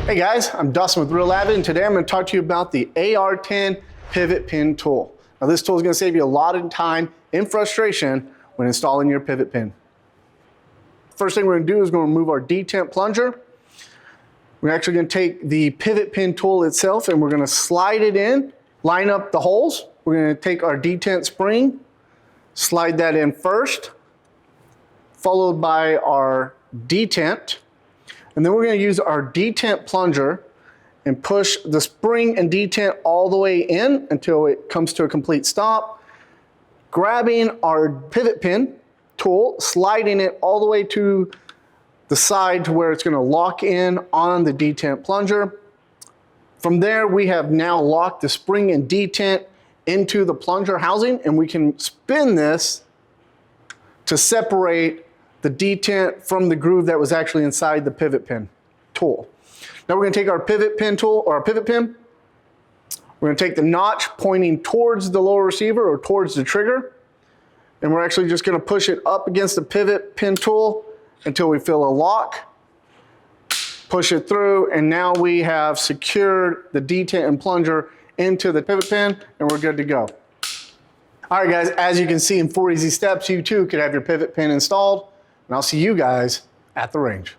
Hey guys, I'm Dustin with Real Avid, and today I'm going to talk to you about the AR10 pivot pin tool. Now this tool is going to save you a lot of time and frustration when installing your pivot pin. First thing we're going to do is we're going to remove our detent plunger. We're actually going to take the pivot pin tool itself and we're going to slide it in, line up the holes. We're going to take our detent spring, slide that in first, followed by our detent. And then we're going to use our detent plunger and push the spring and detent all the way in until it comes to a complete stop. Grabbing our pivot pin tool, sliding it all the way to the side to where it's going to lock in on the detent plunger. From there, we have now locked the spring and detent into the plunger housing, and we can spin this to separate the detent from the groove that was actually inside the pivot pin tool. Now we're going to take our pivot pin tool, or our pivot pin. We're going to take the notch pointing towards the lower receiver or towards the trigger, and we're actually just going to push it up against the pivot pin tool until we feel a lock. Push it through, and now we have secured the detent and plunger into the pivot pin, and we're good to go. All right guys, as you can see in 4 easy steps, you too could have your pivot pin installed. And I'll see you guys at the range.